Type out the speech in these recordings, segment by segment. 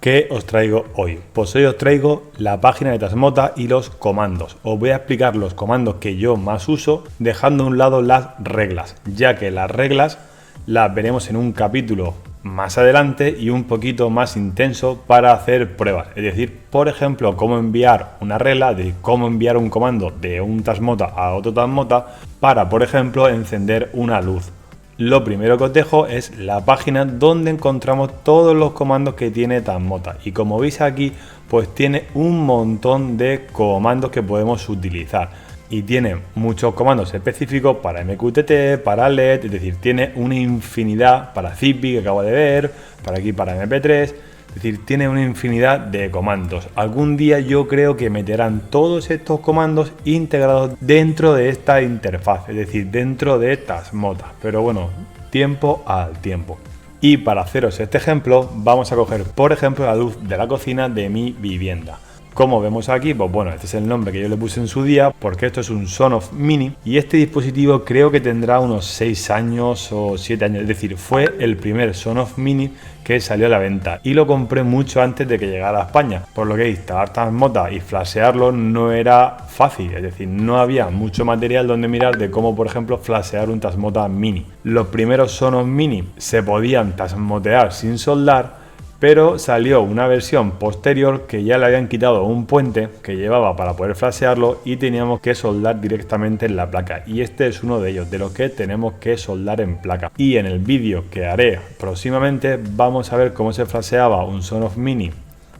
¿Qué os traigo hoy? Pues hoy os traigo la página de Tasmota y los comandos. Os voy a explicar los comandos que yo más uso, dejando a un lado las reglas, ya que las reglas las veremos en un capítulo más adelante y un poquito más intenso para hacer pruebas. Es decir, por ejemplo, cómo enviar una regla, de cómo enviar un comando de un Tasmota a otro Tasmota para, por ejemplo, encender una luz. Lo primero que os dejo es la página donde encontramos todos los comandos que tiene Tasmota, y como veis aquí pues tiene un montón de comandos que podemos utilizar y tiene muchos comandos específicos para MQTT, para LED, es decir, tiene una infinidad para Zigbee que acabo de ver, para aquí para MP3, es decir, tiene una infinidad de comandos. Algún día yo creo que meterán todos estos comandos integrados dentro de esta interfaz, es decir, dentro de Tasmota. Pero bueno, tiempo al tiempo. Y para haceros este ejemplo, vamos a coger, por ejemplo, la luz de la cocina de mi vivienda. Como vemos aquí, pues bueno, este es el nombre que yo le puse en su día, porque esto es un Sonoff Mini y este dispositivo creo que tendrá unos 6 años o 7 años, es decir, fue el primer Sonoff Mini que salió a la venta y lo compré mucho antes de que llegara a España, por lo que instalar Tasmota y flashearlo no era fácil, es decir, no había mucho material donde mirar de cómo, por ejemplo, flashear un Tasmota Mini. Los primeros Sonoff Mini se podían tasmotear sin soldar, pero salió una versión posterior que ya le habían quitado un puente que llevaba para poder flashearlo y teníamos que soldar directamente en la placa, y este es uno de ellos, de los que tenemos que soldar en placa. Y en el vídeo que haré próximamente vamos a ver cómo se flasheaba un Sonoff Mini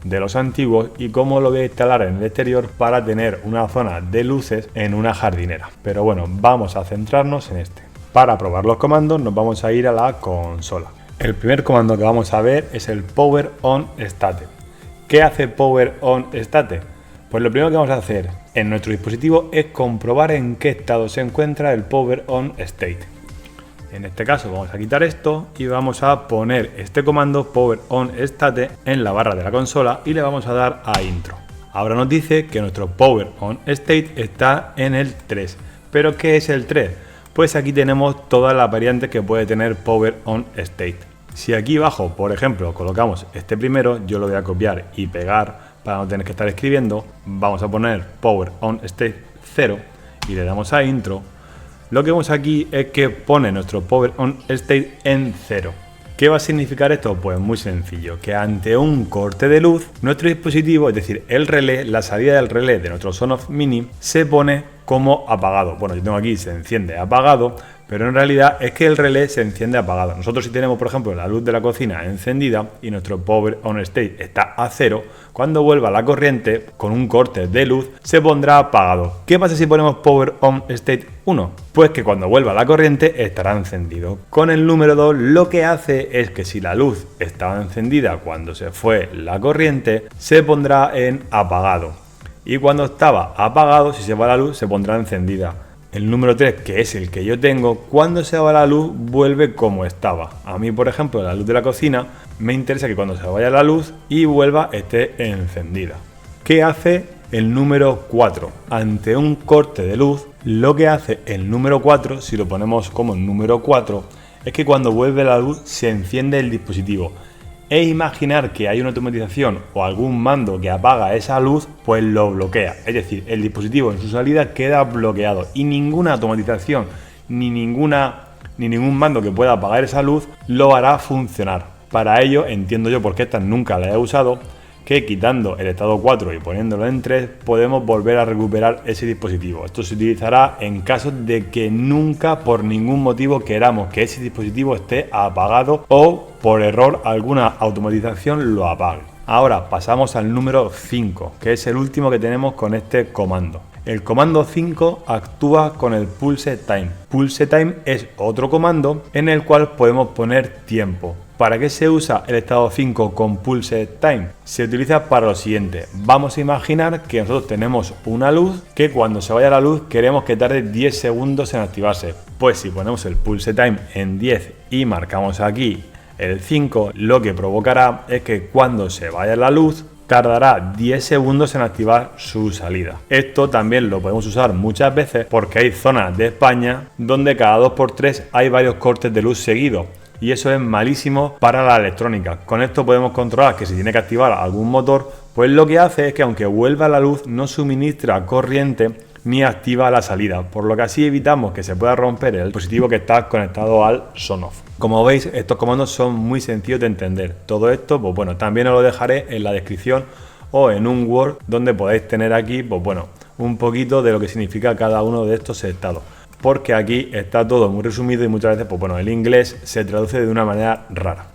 de los antiguos y cómo lo voy a instalar en el exterior para tener una zona de luces en una jardinera. Pero bueno, vamos a centrarnos en este. Para probar los comandos nos vamos a ir a la consola. El primer comando que vamos a ver es el Power On State. ¿Qué hace Power On State? Pues lo primero que vamos a hacer en nuestro dispositivo es comprobar en qué estado se encuentra el Power On State. En este caso vamos a quitar esto y vamos a poner este comando Power On State en la barra de la consola y le vamos a dar a Intro. Ahora nos dice que nuestro Power On State está en el 3. ¿Pero qué es el 3? Pues aquí tenemos todas las variantes que puede tener Power On State. Si aquí abajo, por ejemplo, colocamos este primero, yo lo voy a copiar y pegar para no tener que estar escribiendo. Vamos a poner Power On State 0 y le damos a Intro. Lo que vemos aquí es que pone nuestro Power On State en 0. ¿Qué va a significar esto? Pues muy sencillo, que ante un corte de luz, nuestro dispositivo, es decir, el relé, la salida del relé de nuestro Sonoff Mini, se pone como apagado. Bueno, yo tengo aquí se enciende apagado, pero en realidad es que el relé se enciende apagado. Nosotros, si tenemos, por ejemplo, la luz de la cocina encendida y nuestro Power On State está a 0, cuando vuelva la corriente con un corte de luz se pondrá apagado. ¿Qué pasa si ponemos Power On State 1? Pues que cuando vuelva la corriente estará encendido. Con el número 2 lo que hace es que si la luz estaba encendida cuando se fue la corriente, se pondrá en apagado. Y cuando estaba apagado, si se va la luz, se pondrá encendida. El número 3, que es el que yo tengo, cuando se va la luz vuelve como estaba. A mí, por ejemplo, la luz de la cocina me interesa que cuando se vaya la luz y vuelva esté encendida. ¿Qué hace el número 4? Ante un corte de luz, lo que hace el número 4, si lo ponemos como el número 4, es que cuando vuelve la luz se enciende el dispositivo. E imaginar que hay una automatización o algún mando que apaga esa luz, pues lo bloquea. Es decir, el dispositivo en su salida queda bloqueado y ninguna automatización ni ningún mando que pueda apagar esa luz lo hará funcionar. Para ello, entiendo yo, porque esta nunca la he usado, que quitando el estado 4 y poniéndolo en 3 podemos volver a recuperar ese dispositivo. Esto se utilizará en caso de que nunca por ningún motivo queramos que ese dispositivo esté apagado o por error alguna automatización lo apague. Ahora pasamos al número 5, que es el último que tenemos con este comando. El comando 5 actúa con el Pulse Time. Pulse Time es otro comando en el cual podemos poner tiempo. ¿Para qué se usa el estado 5 con Pulse Time? Se utiliza para lo siguiente. Vamos a imaginar que nosotros tenemos una luz que cuando se vaya la luz queremos que tarde 10 segundos en activarse. Pues si ponemos el Pulse Time en 10 y marcamos aquí el 5, lo que provocará es que cuando se vaya la luz tardará 10 segundos en activar su salida. Esto también lo podemos usar muchas veces porque hay zonas de España donde cada 2x3 hay varios cortes de luz seguidos. y eso es malísimo para la electrónica. Con esto podemos controlar que si tiene que activar algún motor, pues lo que hace es que aunque vuelva la luz no suministra corriente ni activa la salida, por lo que así evitamos que se pueda romper el dispositivo que está conectado al Sonoff. Como veis, estos comandos son muy sencillos de entender. Todo esto, pues bueno, también os lo dejaré en la descripción o en un Word donde podéis tener aquí, pues bueno, un poquito de lo que significa cada uno de estos estados. Porque aquí está todo muy resumido y muchas veces, pues bueno, el inglés se traduce de una manera rara.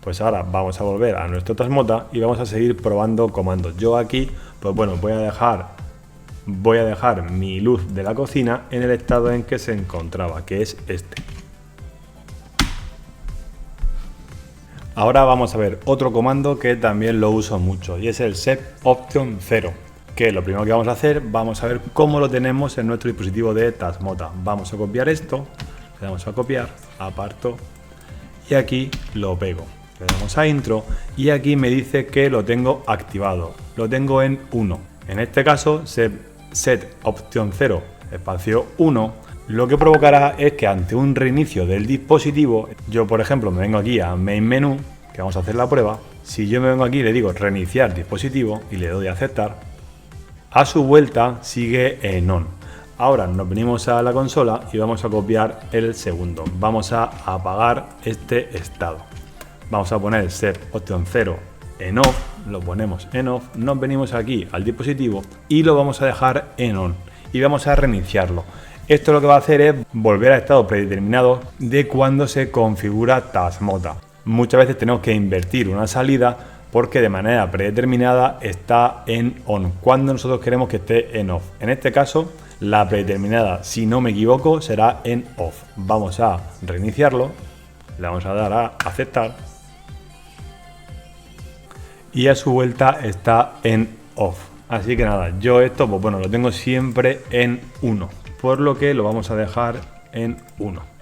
Pues ahora vamos a volver a nuestro Tasmota y vamos a seguir probando comandos. Yo aquí, pues bueno, voy a dejar mi luz de la cocina en el estado en que se encontraba, que es este. Ahora vamos a ver otro comando que también lo uso mucho y es el set option 0, que lo primero que vamos a hacer, vamos a ver cómo lo tenemos en nuestro dispositivo de Tasmota. Vamos a copiar esto, le damos a copiar, aparto y aquí lo pego. Le damos a intro y aquí me dice que lo tengo activado, lo tengo en 1. En este caso, set option 0 espacio 1, lo que provocará es que ante un reinicio del dispositivo, yo por ejemplo me vengo aquí a Main Menú, que vamos a hacer la prueba. Si yo me vengo aquí y le digo reiniciar dispositivo y le doy a aceptar, a su vuelta sigue en on. Ahora nos venimos a la consola y vamos a copiar el segundo. Vamos a apagar este estado. Vamos a poner set option 0 en off, lo ponemos en off, nos venimos aquí al dispositivo y lo vamos a dejar en on y vamos a reiniciarlo. Esto lo que va a hacer es volver a estado predeterminado de cuando se configura Tasmota. Muchas veces tenemos que invertir una salida porque de manera predeterminada está en on, cuando nosotros queremos que esté en off. En este caso, la predeterminada, si no me equivoco, será en off. Vamos a reiniciarlo, le vamos a dar a aceptar y a su vuelta está en off. Así que nada, yo esto, pues bueno, lo tengo siempre en 1, por lo que lo vamos a dejar en 1.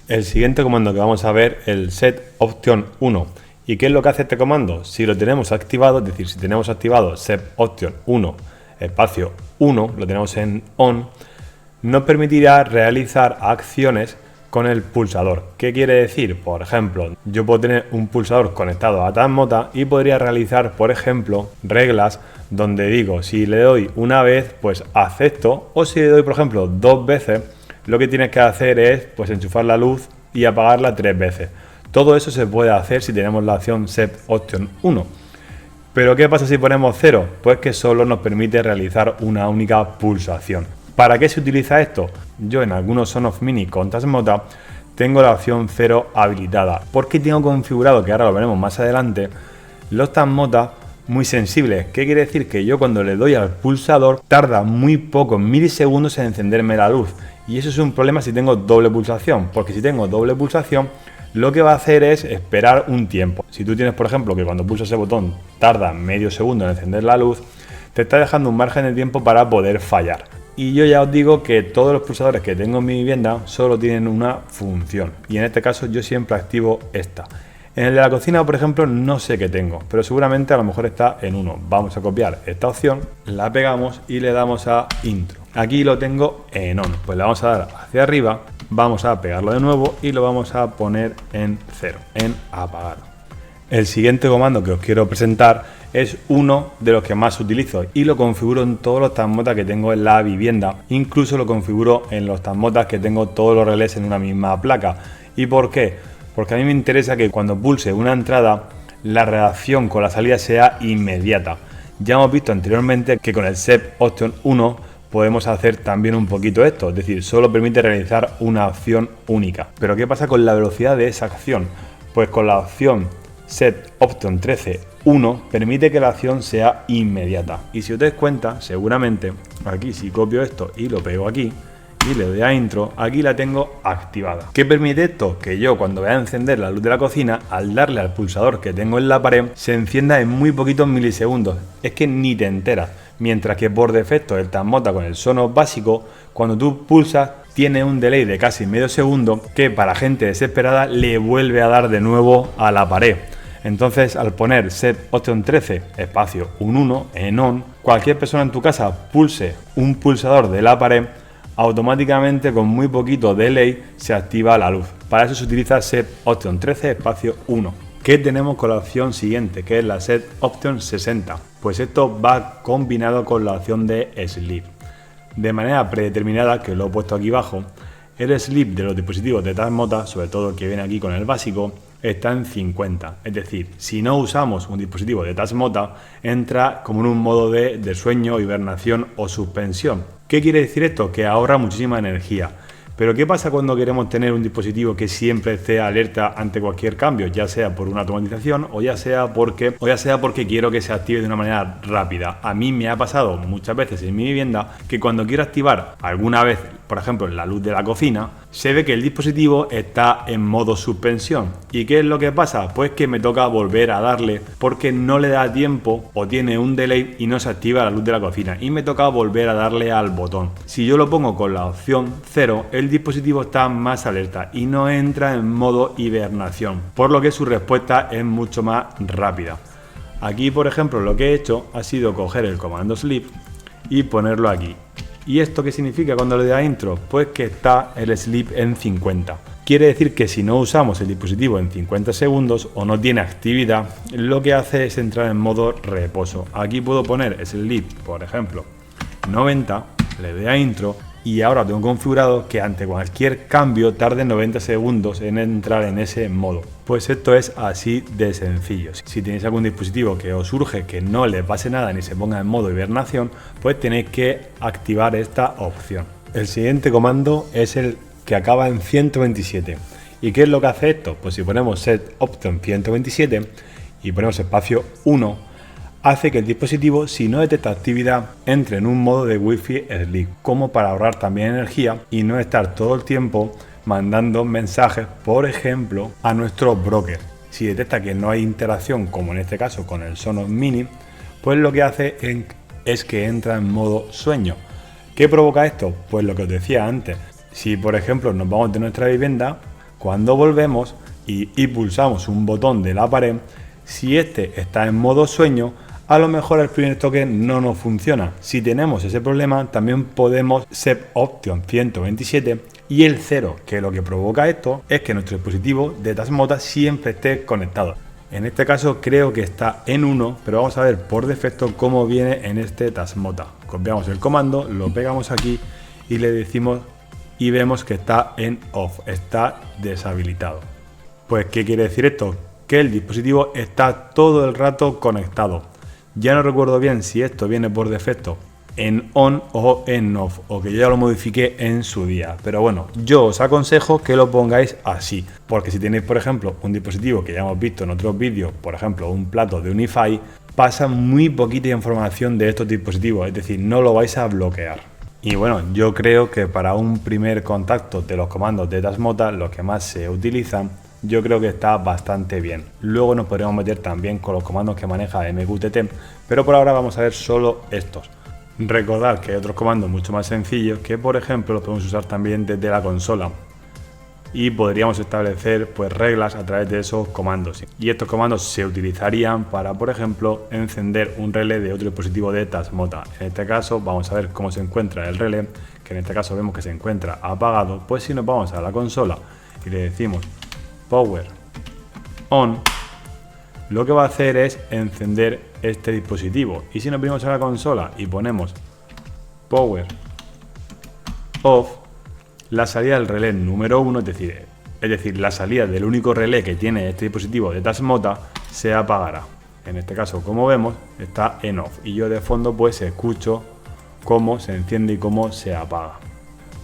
El siguiente comando que vamos a ver, el set option 1. ¿Y qué es lo que hace este comando? Si lo tenemos activado, es decir, si tenemos activado set option 1 espacio 1, lo tenemos en on, nos permitirá realizar acciones con el pulsador. ¿Qué quiere decir? Por ejemplo, yo puedo tener un pulsador conectado a Tasmota y podría realizar, por ejemplo, reglas donde digo, si le doy una vez, pues acepto, o si le doy, por ejemplo, 2 veces, lo que tienes que hacer es pues enchufar la luz y apagarla 3 veces. Todo eso se puede hacer si tenemos la opción set option 1. Pero ¿qué pasa si ponemos 0? Pues que solo nos permite realizar una única pulsación. ¿Para qué se utiliza esto? Yo en algunos Sonoff Mini con Tasmota tengo la opción 0 habilitada, porque tengo configurado, que ahora lo veremos más adelante, los Tasmota muy sensibles. ¿Qué quiere decir? Que yo cuando le doy al pulsador tarda muy pocos milisegundos en encenderme la luz, y eso es un problema si tengo doble pulsación, porque si tengo doble pulsación lo que va a hacer es esperar un tiempo. Si tú tienes, por ejemplo, que cuando pulsas ese botón tarda medio segundo en encender la luz, te está dejando un margen de tiempo para poder fallar. Y yo ya os digo que todos los pulsadores que tengo en mi vivienda solo tienen una función, y en este caso yo siempre activo esta. En el de la cocina, por ejemplo, no sé qué tengo, pero seguramente a lo mejor está en 1. Vamos a copiar esta opción, la pegamos y le damos a intro. Aquí lo tengo en on, pues le vamos a dar hacia arriba, vamos a pegarlo de nuevo y lo vamos a poner en 0, en apagado. El siguiente comando que os quiero presentar es uno de los que más utilizo y lo configuro en todos los Tasmota que tengo en la vivienda. Incluso lo configuro en los Tasmotas que tengo todos los relés en una misma placa. ¿Y por qué? Porque a mí me interesa que cuando pulse una entrada, la reacción con la salida sea inmediata. Ya hemos visto anteriormente que con el set option 1 podemos hacer también un poquito esto, es decir, solo permite realizar una acción única. Pero ¿qué pasa con la velocidad de esa acción? Pues con la opción set option 13.1 permite que la acción sea inmediata. Y si os dais cuenta, seguramente aquí si copio esto y lo pego aquí y le doy a intro, aquí la tengo activada. ¿Qué permite esto? Que yo cuando voy a encender la luz de la cocina, al darle al pulsador que tengo en la pared, se encienda en muy poquitos milisegundos. Es que ni te enteras. Mientras que por defecto el Tasmota con el Sonoff básico, cuando tú pulsas, tiene un delay de casi medio segundo que para gente desesperada le vuelve a dar de nuevo a la pared. Entonces, al poner set option 13 espacio un 1 en on, cualquier persona en tu casa pulse un pulsador de la pared, automáticamente con muy poquito delay se activa la luz. Para eso se utiliza Set Option 13 espacio 1. ¿Qué tenemos con la opción siguiente, que es la Set Option 60? Pues esto va combinado con la opción de Sleep. De manera predeterminada, que lo he puesto aquí abajo, el sleep de los dispositivos de Tasmota, sobre todo el que viene aquí con el básico, está en 50. Es decir, si no usamos un dispositivo de Tasmota, entra como en un modo de sueño, hibernación o suspensión. ¿Qué quiere decir esto? Que ahorra muchísima energía. Pero ¿qué pasa cuando queremos tener un dispositivo que siempre esté alerta ante cualquier cambio? Ya sea por una automatización o ya sea porque quiero que se active de una manera rápida. A mí me ha pasado muchas veces en mi vivienda que cuando quiero activar alguna vez, por ejemplo, la luz de la cocina, se ve que el dispositivo está en modo suspensión. ¿Y qué es lo que pasa? Pues que me toca volver a darle porque no le da tiempo o tiene un delay y no se activa la luz de la cocina. Y me toca volver a darle al botón. Si yo lo pongo con la opción 0, el dispositivo está más alerta y no entra en modo hibernación, por lo que su respuesta es mucho más rápida. Aquí, por ejemplo, lo que he hecho ha sido coger el comando sleep y ponerlo aquí. ¿Y esto qué significa cuando le doy a intro? Pues que está el sleep en 50. Quiere decir que si no usamos el dispositivo en 50 segundos o no tiene actividad, lo que hace es entrar en modo reposo. Aquí puedo poner sleep, por ejemplo, 90, le doy a intro y ahora tengo configurado que ante cualquier cambio tarde 90 segundos en entrar en ese modo. Pues esto es así de sencillo. Si tenéis algún dispositivo que os surge que no le pase nada ni se ponga en modo hibernación, pues tenéis que activar esta opción. El siguiente comando es el que acaba en 127. ¿Y qué es lo que hace esto? Pues si ponemos Set Option 127 y ponemos espacio 1, hace que el dispositivo, si no detecta actividad, entre en un modo de Wi-Fi Sleep, como para ahorrar también energía y no estar todo el tiempo mandando mensajes, por ejemplo, a nuestro broker. Si detecta que no hay interacción, como en este caso con el Sonos Mini, pues lo que hace es que entra en modo sueño. ¿Qué provoca esto? Pues lo que os decía antes. Si, por ejemplo, nos vamos de nuestra vivienda, cuando volvemos y pulsamos un botón de la pared, si este está en modo sueño, a lo mejor el primer toque no nos funciona. Si tenemos ese problema, también podemos Set Option 127 y el 0, que lo que provoca esto es que nuestro dispositivo de Tasmota siempre esté conectado. En este caso creo que está en 1, pero vamos a ver por defecto cómo viene en este Tasmota. Copiamos el comando, lo pegamos aquí y le decimos y vemos que está en off, está deshabilitado. Pues ¿qué quiere decir esto? Que el dispositivo está todo el rato conectado. Ya no recuerdo bien si esto viene por defecto en on o en off, o que yo ya lo modifiqué en su día, pero bueno, yo os aconsejo que lo pongáis así, porque si tenéis, por ejemplo, un dispositivo que ya hemos visto en otros vídeos, por ejemplo un plato de Unify, pasa muy poquita información de estos dispositivos, es decir, no lo vais a bloquear. Y bueno, yo creo que para un primer contacto de los comandos de Tasmota, los que más se utilizan, yo creo que está bastante bien. Luego nos podríamos meter también con los comandos que maneja MQTT, pero por ahora vamos a ver solo estos. Recordad que hay otros comandos mucho más sencillos que, por ejemplo, los podemos usar también desde la consola y podríamos establecer pues reglas a través de esos comandos. Y estos comandos se utilizarían para, por ejemplo, encender un relé de otro dispositivo de Tasmota. En este caso vamos a ver cómo se encuentra el relé, que en este caso vemos que se encuentra apagado. Pues si nos vamos a la consola y le decimos Power On, lo que va a hacer es encender este dispositivo. Y si nos venimos a la consola y ponemos Power Off, la salida del relé número 1, es decir, la salida del único relé que tiene este dispositivo de Tasmota, se apagará. En este caso, como vemos, está en off y yo de fondo pues escucho cómo se enciende y cómo se apaga.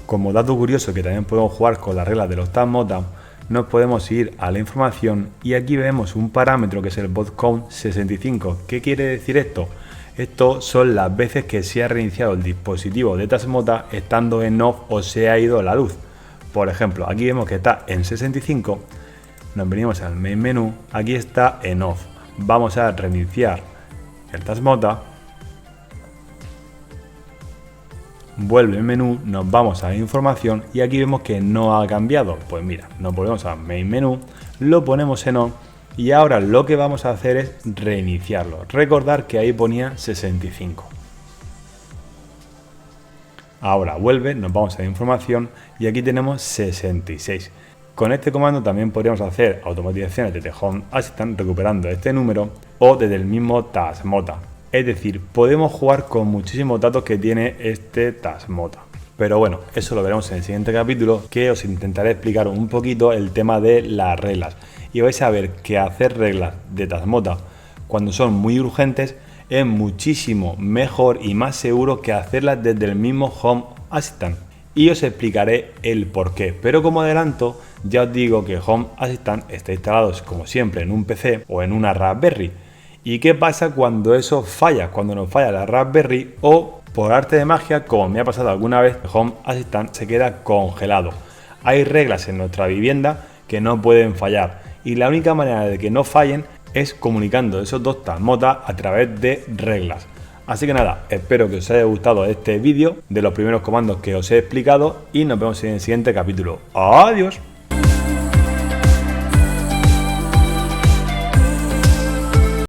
Como dato curioso que también podemos jugar con las reglas de los Tasmota, nos podemos ir a la información y aquí vemos un parámetro que es el bot count 65. ¿Qué quiere decir esto? Esto son las veces que se ha reiniciado el dispositivo de Tasmota estando en off o se ha ido la luz. Por ejemplo, aquí vemos que está en 65, nos venimos al main menú, aquí está en off. Vamos a reiniciar el Tasmota, vuelve el menú, nos vamos a información y aquí vemos que no ha cambiado. Pues mira, nos volvemos a main menú, lo ponemos en on y ahora lo que vamos a hacer es reiniciarlo. Recordar que ahí ponía 65. Ahora vuelve, nos vamos a la información y aquí tenemos 66. Con este comando también podríamos hacer automatizaciones desde Home Assistant recuperando este número o desde el mismo Tasmota. Es decir, podemos jugar con muchísimos datos que tiene este Tasmota. Pero bueno, eso lo veremos en el siguiente capítulo, que os intentaré explicar un poquito el tema de las reglas. Y vais a ver que hacer reglas de Tasmota cuando son muy urgentes es muchísimo mejor y más seguro que hacerlas desde el mismo Home Assistant. Y os explicaré el por qué. Pero como adelanto, ya os digo que Home Assistant está instalado como siempre en un PC o en una Raspberry. ¿Y qué pasa cuando eso falla? Cuando nos falla la Raspberry o por arte de magia, como me ha pasado alguna vez, Home Assistant se queda congelado. Hay reglas en nuestra vivienda que no pueden fallar y la única manera de que no fallen es comunicando esos dos Tasmota a través de reglas. Así que nada, espero que os haya gustado este vídeo de los primeros comandos que os he explicado y nos vemos en el siguiente capítulo. ¡Adiós!